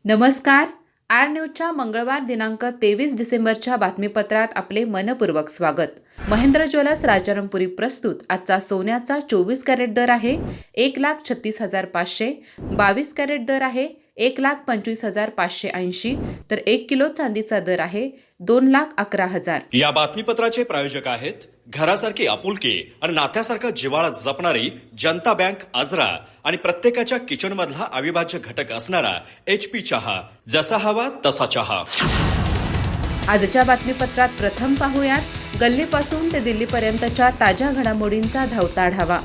नमस्कार. आर न्यूजच्या मंगळवार दिनांक 23 डिसेंबरच्या बातमीपत्रात आपले मनपूर्वक स्वागत. महेंद्र ज्वेलर्स राजारामपुरी प्रस्तुत आजचा सोन्याचा 24 कॅरेट दर आहे 1,36,500, 22 कॅरेट दर आहे 1,25,580, तर 1 किलो चांदीचा दर आहे 2,11,000. या बातमीपत्राचे प्रायोजक आहेत घरासारखी आपुलकी आणि नात्यासारखा जिव्हाळा जपणारी जनता बँक आजरा आणि प्रत्येकाच्या किचन मधला अविभाज्य घटक असणारा HP चहा. जसा हवा तसा चहा. आजच्या बातमीपत्रात प्रथम पाहूयात गल्लीपासून ते दिल्लीपर्यंतच्या ताज्या घडामोडींचा धावता आढावा.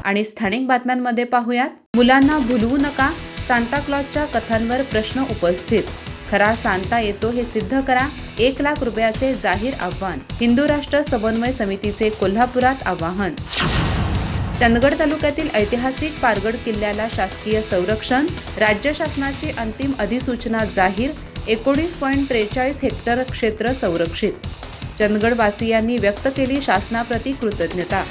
आणि स्थानिक बातम्यांमध्ये पाहूयात मुलांना भुलवू नका, सांता क्लॉजच्या कथांवर प्रश्न उपस्थित. खरा सांता येतो हे सिद्ध करा, 1 लाख रुपयाचे जाहीर आव्हान. हिंदू राष्ट्र समन्वय समितीचे कोल्हापुरात आवाहन. चंदगड तालुक्यातील ऐतिहासिक पारगड किल्ल्याला शासकीय संरक्षण, राज्य शासनाची अंतिम अधिसूचना जाहीर. 19.43 हेक्टर क्षेत्र संरक्षित. चंदगडवासियांनी व्यक्त केली शासनाप्रती कृतज्ञता.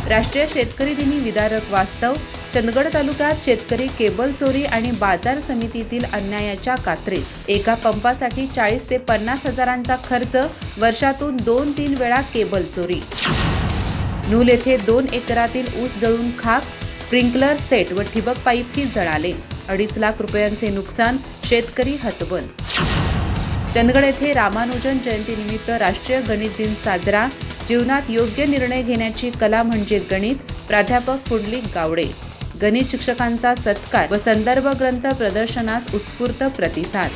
राष्ट्रीय शेतकरी दिनी विदारक वास्तव. चंदगड तालुक्यात शेतकरी केबल चोरी आणि बाजार समितीतील अन्यायाच्या कात्रीत. एका पंपासाठी 40 ते 50 हजारांचा खर्च, वर्षातून 2-3 वेळा केबल चोरी. नूल येथे 2 एकरातील ऊस जळून खाक, स्प्रिंकलर सेट व ठिबक पाईपही जळाले. 2.5 लाख रुपयांचे नुकसान, शेतकरी हतबल. चंदगड येथे रामानुजन जयंतीनिमित्त राष्ट्रीय गणित दिन साजरा. जीवनात योग्य निर्णय घेण्याची कला म्हणजे गणित. प्राध्यापक पुंडलिक गावडे. गणित शिक्षकांचा सत्कार व संदर्भ ग्रंथ प्रदर्शनास उत्स्फूर्त प्रतिसाद.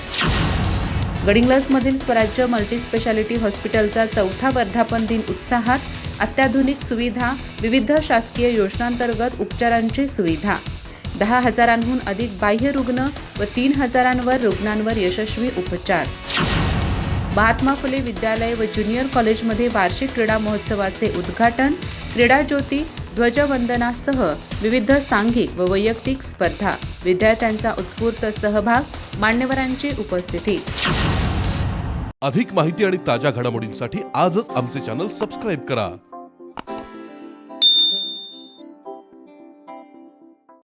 गडिंग्लजमधील स्वराज्य मल्टीस्पेशालिटी हॉस्पिटलचा 4था वर्धापन दिन उत्साहात. अत्याधुनिक सुविधा, विविध शासकीय योजनांतर्गत उपचारांची सुविधा. 10,000हून अधिक बाह्य रुग्ण व 3,000 रुग्णांवर यशस्वी उपचार. महात्मा फुले विद्यालय व ज्युनियर कॉलेजमध्ये वार्षिक क्रीडा महोत्सवाचे उद्घाटन. क्रीडा ज्योती, ध्वजवंदनासह विविध सांघिक व वैयक्तिक स्पर्धा. विद्यार्थ्यांचा उत्स्फूर्त सहभाग, मान्यवरांची उपस्थिती. अधिक माहिती आणि ताज्या घडामोडींसाठी आजच आमचे चॅनल सबस्क्राईब करा.